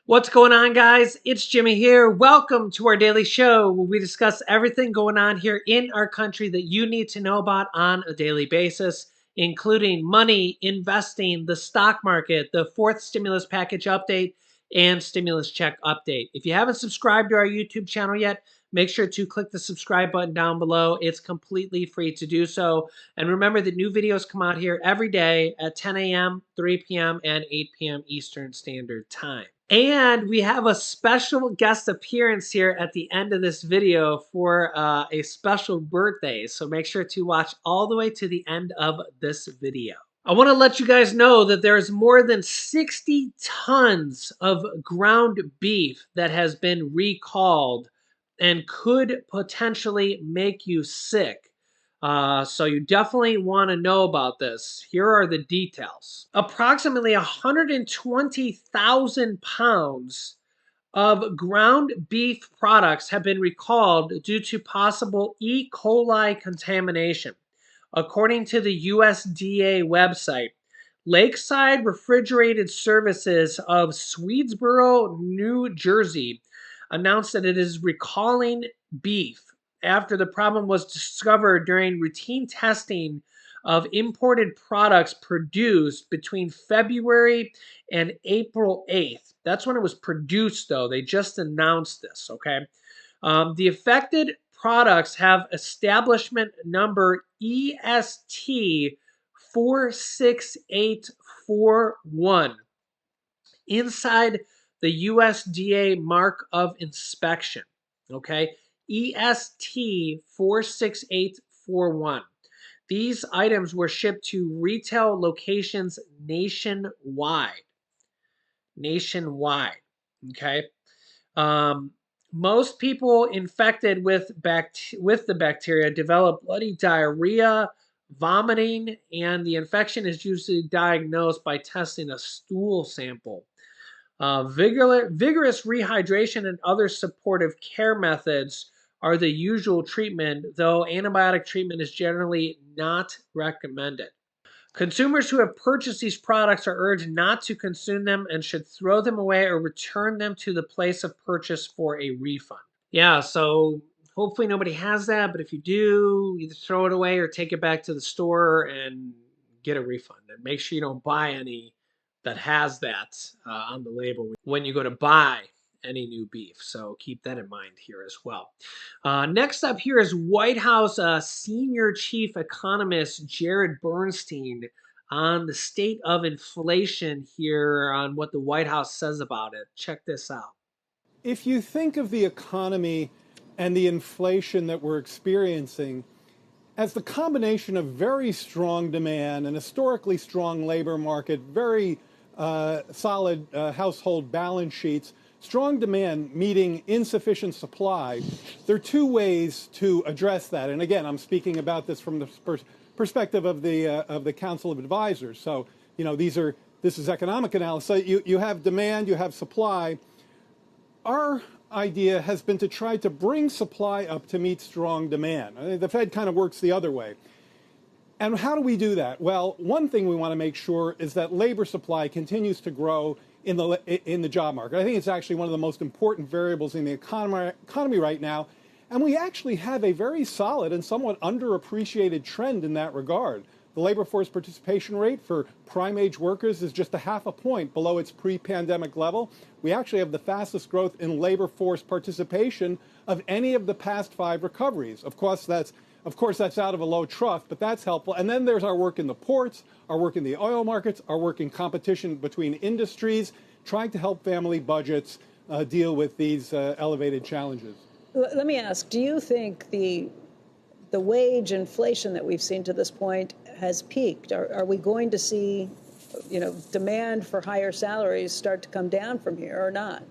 What's going on, guys? It's Jimmy here. Welcome to our daily show where we discuss everything going on here in our country that you need to know about on a daily basis, including money, investing, the stock market, the fourth stimulus package update, and stimulus check update. If you haven't subscribed to our YouTube channel yet, make sure to click the subscribe button down below. It's completely free to do so. And remember that new videos come out here every day at 10 a.m., 3 p.m., and 8 p.m. Eastern Standard Time. And we have a special guest appearance here at the end of this video for a special birthday. So make sure to watch all the way to the end of this video. I want to let you guys know that there's more than 60 tons of ground beef that has been recalled and could potentially make you sick. So you definitely want to know about this. Here are the details. Approximately 120,000 pounds of ground beef products have been recalled due to possible E. coli contamination. According to the USDA website, Lakeside Refrigerated Services of Swedesboro, New Jersey, announced that it is recalling beef after the problem was discovered during routine testing of imported products produced between February and April 8th. That's when it was produced, though. They just announced this, okay? The affected products have establishment number EST 46841 inside the USDA mark of inspection. Okay, EST 46841. These items were shipped to retail locations nationwide. Nationwide. Okay. Most people infected with the bacteria develop bloody diarrhea, vomiting, and the infection is usually diagnosed by testing a stool sample. Vigorous rehydration and other supportive care methods are the usual treatment, though antibiotic treatment is generally not recommended. Consumers who have purchased these products are urged not to consume them and should throw them away or return them to the place of purchase for a refund. Yeah, so hopefully nobody has that, but if you do, either throw it away or take it back to the store and get a refund. And make sure you don't buy any that has that on the label when you go to buy any new beef. So keep that in mind here as well. Next up here is White House Senior Chief Economist Jared Bernstein on the state of inflation here, on what the White House says about it. Check this out. If you think of the economy and the inflation that we're experiencing as the combination of very strong demand, an historically strong labor market, very solid household balance sheets, strong demand meeting insufficient supply, there are two ways to address that. And again, I'm speaking about this from the perspective of the Council of Advisors. So, you know, this is economic analysis. So you have demand, you have supply. Our idea has been to try to bring supply up to meet strong demand. The Fed kind of works the other way. And how do we do that? Well, one thing we want to make sure is that labor supply continues to grow in the job market. I think it's actually one of the most important variables in the economy right now. And we actually have a very solid and somewhat underappreciated trend in that regard. The labor force participation rate for prime age workers is just 0.5 point below its pre-pandemic level. We actually have the fastest growth in labor force participation of any of the past 5 recoveries. Of course, that's out of a low trough, but that's helpful. And then there's our work in the ports, our work in the oil markets, our work in competition between industries, trying to help family budgets deal with these elevated challenges. Let me ask, do you think the wage inflation that we've seen to this point has peaked? Are we going to see, demand for higher salaries start to come down from here or not?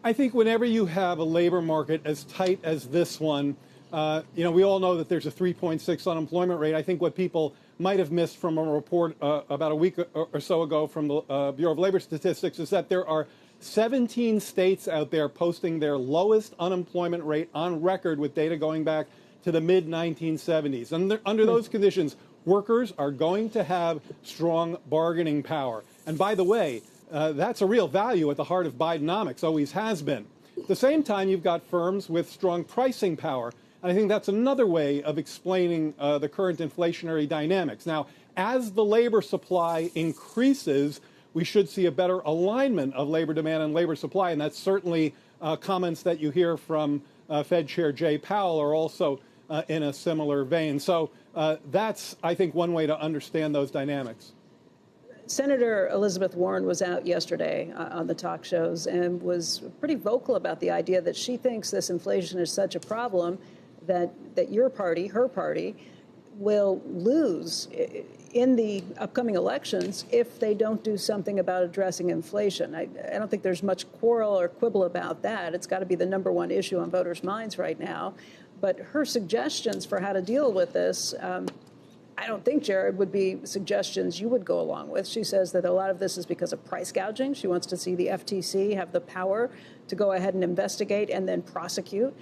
I think whenever you have a labor market as tight as this one, we all know that there's a 3.6 unemployment rate. I think what people might have missed from a report about a week or so ago from the Bureau of Labor Statistics is that there are 17 states out there posting their lowest unemployment rate on record with data going back to the mid-1970s. And under those conditions, workers are going to have strong bargaining power. And by the way, That's a real value at the heart of Bidenomics, always has been. At the same time, you've got firms with strong pricing power. And I think that's another way of explaining the current inflationary dynamics. Now, as the labor supply increases, we should see a better alignment of labor demand and labor supply. And that's certainly comments that you hear from Fed Chair Jay Powell are also in a similar vein. So that's, I think, one way to understand those dynamics. Senator Elizabeth Warren was out yesterday on the talk shows and was pretty vocal about the idea that she thinks this inflation is such a problem that your party, her party, will lose in the upcoming elections if they don't do something about addressing inflation. I don't think there's much quarrel or quibble about that. It's got to be the #1 issue on voters' minds right now. But her suggestions for how to deal with this, I don't think, Jared, would be suggestions you would go along with. She says that a lot of this is because of price gouging. She wants to see the FTC have the power to go ahead and investigate and then prosecute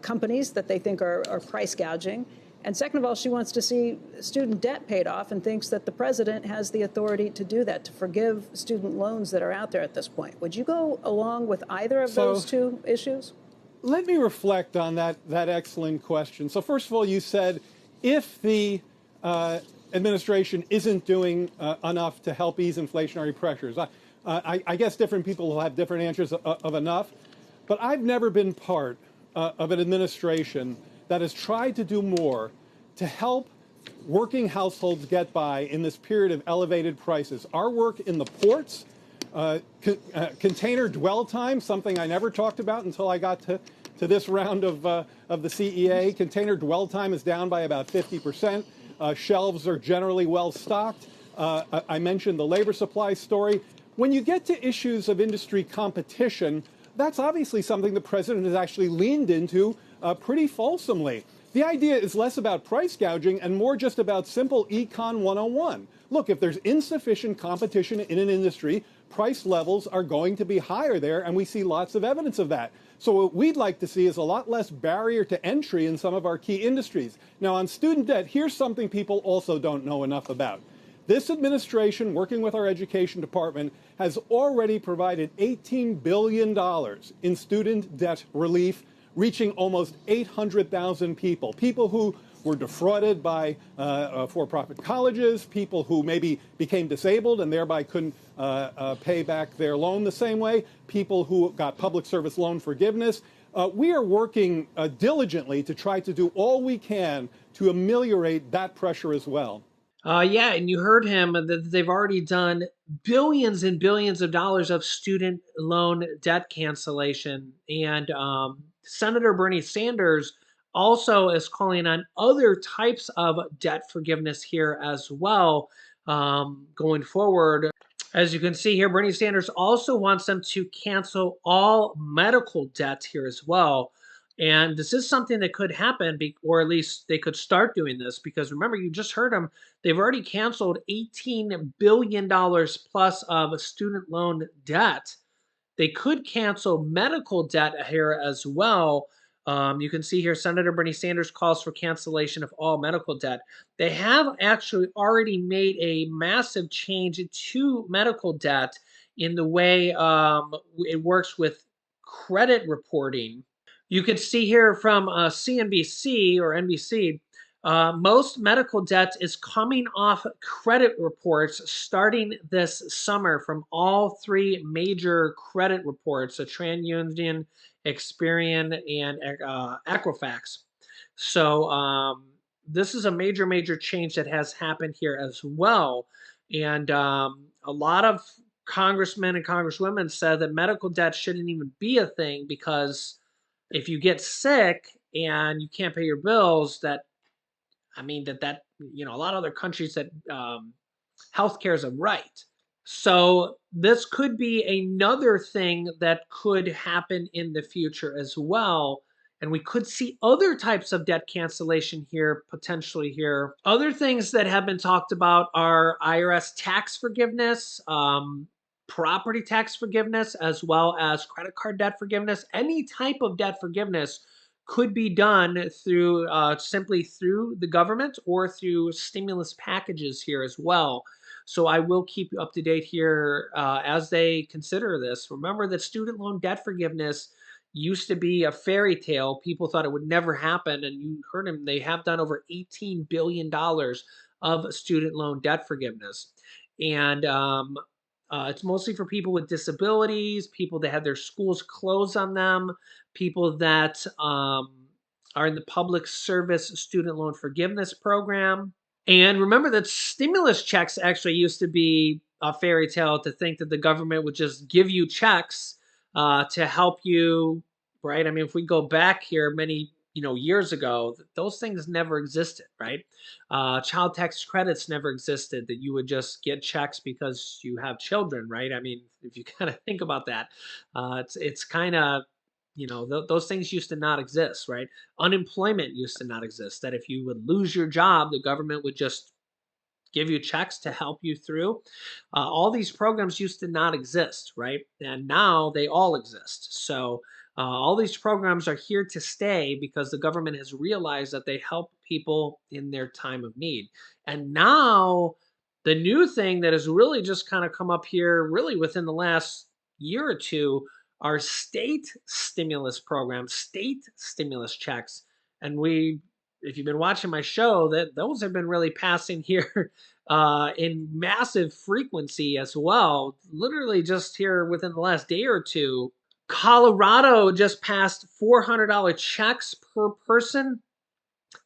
companies that they think are price gouging. And second of all, she wants to see student debt paid off and thinks that the president has the authority to do that, to forgive student loans that are out there at this point. Would you go along with either of those two issues? Let me reflect on that excellent question. So first of all, you said if the administration isn't doing enough to help ease inflationary pressures. I guess different people will have different answers of enough, but I've never been part of an administration that has tried to do more to help working households get by in this period of elevated prices. Our work in the ports, container dwell time, something I never talked about until I got to this round of the CEA. Container dwell time is down by about 50%. Shelves are generally well stocked. I mentioned the labor supply story. When you get to issues of industry competition, that's obviously something the president has actually leaned into pretty fulsomely. The idea is less about price gouging and more just about simple Econ 101. Look, if there's insufficient competition in an industry, price levels are going to be higher there, and we see lots of evidence of that. So what we'd like to see is a lot less barrier to entry in some of our key industries. Now, on student debt, here's something people also don't know enough about. This administration, working with our education department, has already provided $18 billion in student debt relief, reaching almost 800,000 people, people who were defrauded by for-profit colleges, people who maybe became disabled and thereby couldn't pay back their loan the same way, people who got public service loan forgiveness. We are working diligently to try to do all we can to ameliorate that pressure as well. Yeah, and you heard him that they've already done billions and billions of dollars of student loan debt cancellation. And Senator Bernie Sanders also is calling on other types of debt forgiveness here as well going forward. As you can see here, Bernie Sanders also wants them to cancel all medical debt here as well. And this is something that could happen, or at least they could start doing this, because remember, you just heard them. They've already canceled $18 billion plus of student loan debt. They could cancel medical debt here as well. You can see here Senator Bernie Sanders calls for cancellation of all medical debt. They have actually already made a massive change to medical debt in the way it works with credit reporting. You can see here from CNBC or NBC, most medical debt is coming off credit reports starting this summer from all three major credit reports, TransUnion, Experian, and Equifax. So this is a major, major change that has happened here as well. And a lot of congressmen and congresswomen said that medical debt shouldn't even be a thing because if you get sick and you can't pay your bills, that I mean a lot of other countries that healthcare is a right. So this could be another thing that could happen in the future as well. And we could see other types of debt cancellation here, potentially here. Other things that have been talked about are IRS tax forgiveness, property tax forgiveness, as well as credit card debt forgiveness. Any type of debt forgiveness could be done through simply through the government or through stimulus packages here as well. So I will keep you up to date here as they consider this. Remember that student loan debt forgiveness used to be a fairy tale. People thought it would never happen. And you heard them, they have done over $18 billion of student loan debt forgiveness. And it's mostly for people with disabilities, people that had their schools closed on them, people that are in the public service student loan forgiveness program. And remember that stimulus checks actually used to be a fairy tale, to think that the government would just give you checks to help you, right? I mean, if we go back here many years ago, those things never existed, right? Child tax credits never existed. That you would just get checks because you have children, right? I mean, if you kind of think about that, it's kind of those things used to not exist, right? Unemployment used to not exist. That if you would lose your job, the government would just give you checks to help you through. All these programs used to not exist, right? And now they all exist. So all these programs are here to stay because the government has realized that they help people in their time of need. And now the new thing that has really just kind of come up here, really within the last year or two, are state stimulus programs, state stimulus checks. And if you've been watching my show, that those have been really passing here in massive frequency as well. Literally just here within the last day or two, Colorado just passed $400 checks per person,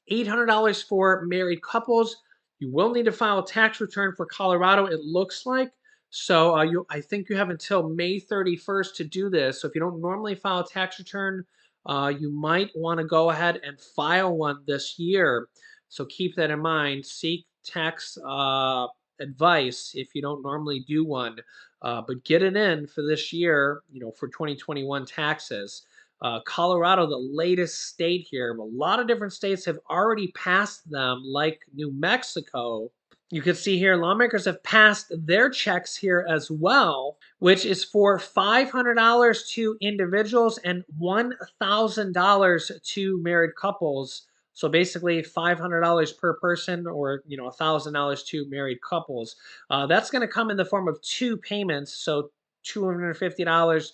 $800 for married couples. You will need to file a tax return for Colorado, it looks like. So I think you have until May 31st to do this. So if you don't normally file a tax return, you might want to go ahead and file one this year. So keep that in mind. Seek tax advice if you don't normally do one, but get it in for this year. For 2021 taxes. Colorado, the latest state here. A lot of different states have already passed them, like New Mexico. You can see here lawmakers have passed their checks here as well, which is for $500 to individuals and $1,000 to married couples. So basically $500 per person, or $1,000 to married couples. That's going to come in the form of two payments, so $250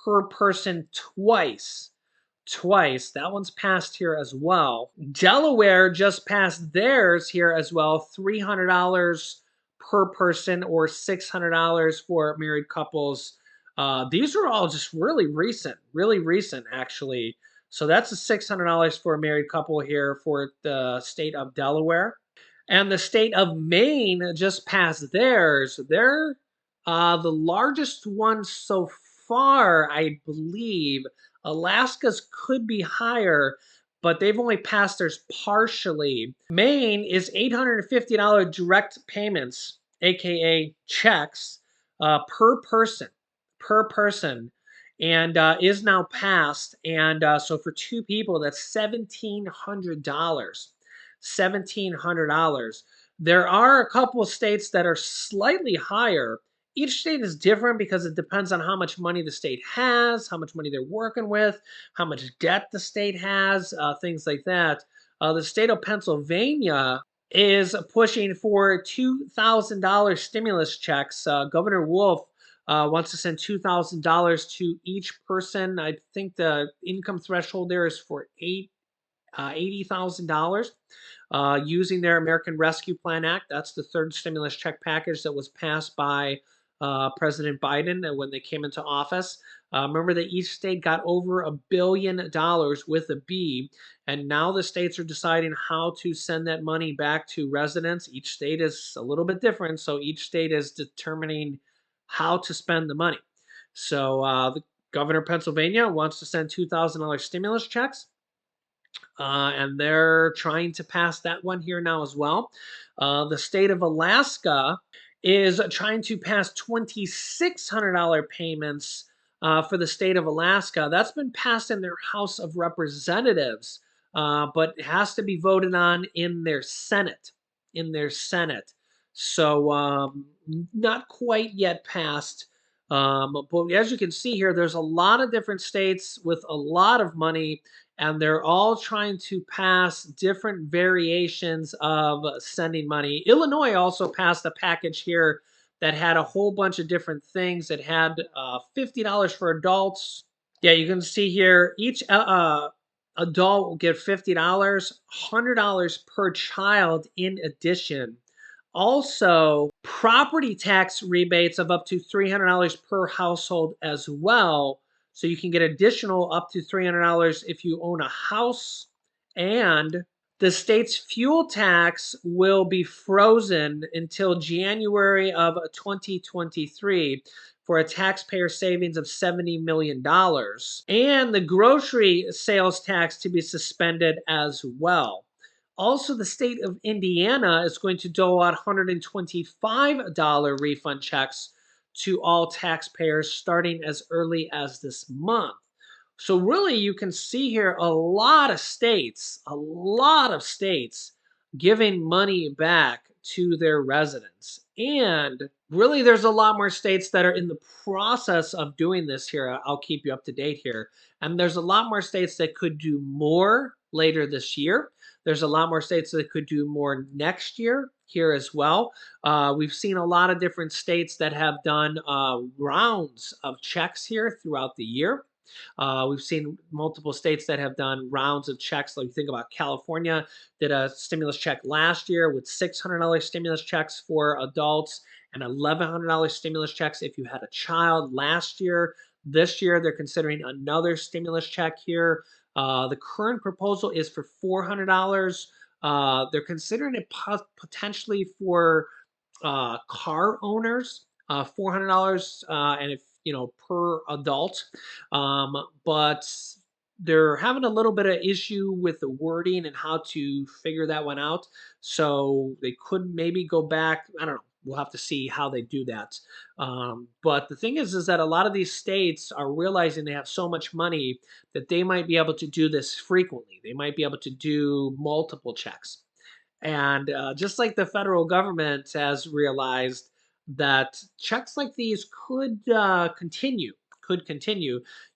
per person twice. Twice. That one's passed here as well. Delaware just passed theirs here as well. $300 per person or $600 for married couples. These are all just really recent actually. So that's a $600 for a married couple here for the state of Delaware. And the state of Maine just passed theirs. They're the largest one so far, I believe. Alaska's could be higher, but they've only passed theirs partially. Maine is $850 direct payments, aka checks, per person, and is now passed. And so for two people, that's $1,700. $1,700. There are a couple of states that are slightly higher. Each state is different because it depends on how much money the state has, how much money they're working with, how much debt the state has, things like that. The state of Pennsylvania is pushing for $2,000 stimulus checks. Governor Wolf wants to send $2,000 to each person. I think the income threshold there is for $80,000 using their American Rescue Plan Act. That's the third stimulus check package that was passed by President Biden when they came into office. Remember that each state got over $1 billion with a B, and now the states are deciding how to send that money back to residents. Each state is a little bit different, so each state is determining how to spend the money. So the governor of Pennsylvania wants to send $2,000 stimulus checks. And they're trying to pass that one here now as well. The state of Alaska is trying to pass $2,600 payments for the state of Alaska. That's been passed in their House of Representatives, but it has to be voted on in their Senate. So not quite yet passed. But as you can see here, there's a lot of different states with a lot of money, and they're all trying to pass different variations of sending money. Illinois also passed a package here that had a whole bunch of different things. It had $50 for adults. Yeah, you can see here each adult will get $50, $100 per child in addition. Also, property tax rebates of up to $300 per household as well. So you can get additional up to $300 if you own a house. And the state's fuel tax will be frozen until January of 2023 for a taxpayer savings of $70 million. And the grocery sales tax to be suspended as well. Also, the state of Indiana is going to dole out $125 refund checks to all taxpayers starting as early as this month. So really, you can see here a lot of states giving money back to their residents. And really, there's a lot more states that are in the process of doing this here. I'll keep you up to date here. And there's a lot more states that could do more later this year. There's a lot more states that could do more next year here as well. We've seen a lot of different states that have done rounds of checks here throughout the year. We've seen multiple states that have done rounds of checks. Like you think about California did a stimulus check last year with $600 stimulus checks for adults and $1,100 stimulus checks if you had a child last year. This year, they're considering another stimulus check here. The current proposal is for $400. They're considering it potentially for car owners, $400, and if per adult. But they're having a little bit of issue with the wording and how to figure that one out. So they could maybe go back. I don't know. We'll have to see how they do that. But the thing is that a lot of these states are realizing they have so much money that they might be able to do this frequently. They might be able to do multiple checks. And just like the federal government has realized that checks like these could continue,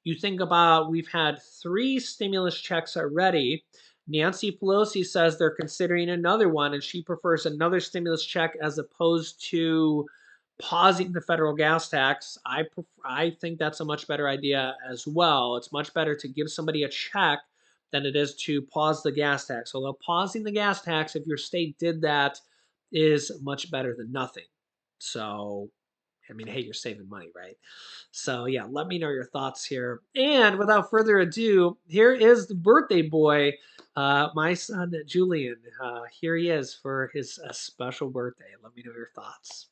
You think about we've had 3 stimulus checks already. Nancy Pelosi says they're considering another one, and she prefers another stimulus check as opposed to pausing the federal gas tax. I think that's a much better idea as well. It's much better to give somebody a check than it is to pause the gas tax. Although pausing the gas tax, if your state did that, is much better than nothing. So, I mean, hey, you're saving money, right? So, yeah, let me know your thoughts here. And without further ado, here is the birthday boy, my son Julian. Here he is for his special birthday. Let me know your thoughts.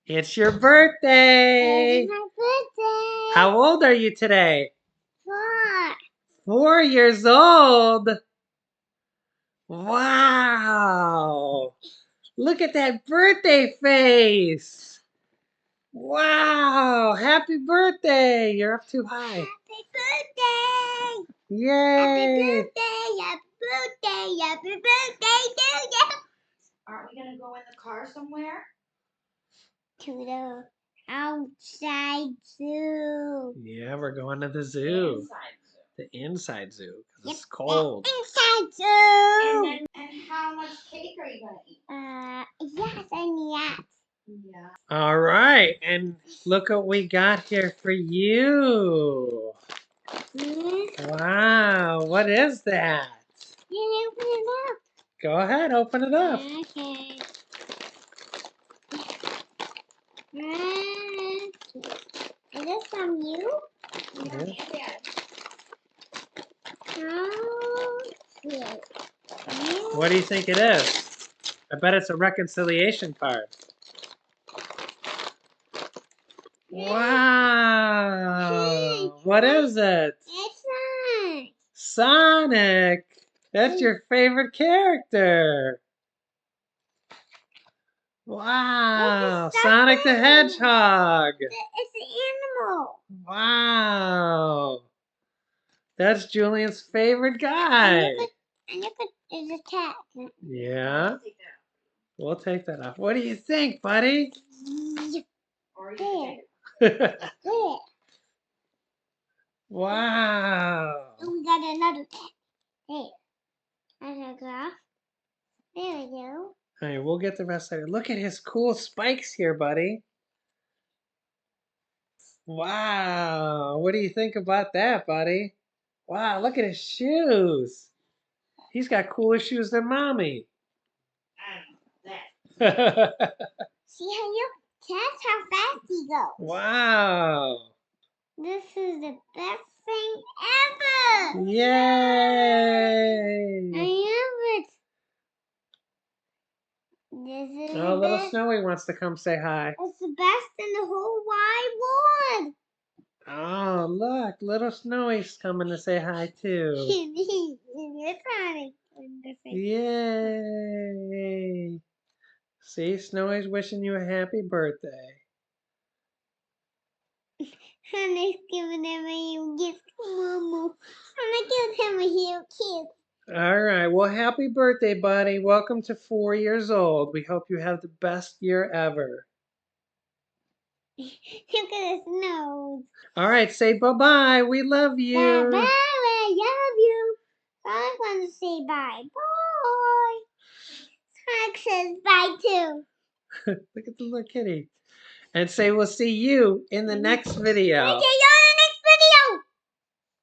It's your birthday! It's my birthday. How old are you today? 4. 4 years old. Wow. Look at that birthday face. Wow. Happy birthday. You're up too high. Happy birthday. Yay. Happy birthday. Happy birthday. Happy birthday to you. Aren't we gonna go in the car somewhere? To the outside zoo. Yeah, we're going to the zoo. Inside zoo. The inside zoo. 'Cause Yep, it's cold. Inside zoo. And how much cake are you gonna eat? Yes and yes. Yeah. All right. And look what we got here for you. Wow. What is that? You open it up. Go ahead. Open it up. Okay. Is this from you? Yeah. How cute. What do you think it is? I bet it's a reconciliation card. Wow. What is it? It's not. Sonic. That's your favorite character. Wow. It's a Sonic the stuffed Hedgehog. It's an animal. Wow. That's Julian's favorite guy. And look at it's a cat. Yeah. We'll take that off. What do you think, buddy? Or you There. can take it. Wow. And we got another cat. There. There's a girl. There we go. All right, we'll get the rest of it. Look at his cool spikes here, buddy. Wow. What do you think about that, buddy? Wow, look at his shoes. He's got cooler shoes than Mommy. That. See how you? That's how fast he goes. Wow. This is the best thing ever. I Yay. love it. This is Oh, the little best. Snowy wants to come say hi. It's the best in the whole wide world. Oh, look, little Snowy's coming to say hi too. It's funny. Yay. See, Snowy's wishing you a happy birthday. And he's giving him a gift, Mama. And I give him a huge kiss. All right. Well, happy birthday, buddy. Welcome to 4 years old. We hope you have the best year ever. Look at his nose. All right. Say bye-bye. We love you. Bye bye. I love you. I'm going to say bye. Bye. Hank says bye too. Look at the little kitty. And say we'll see you in the next video. Okay,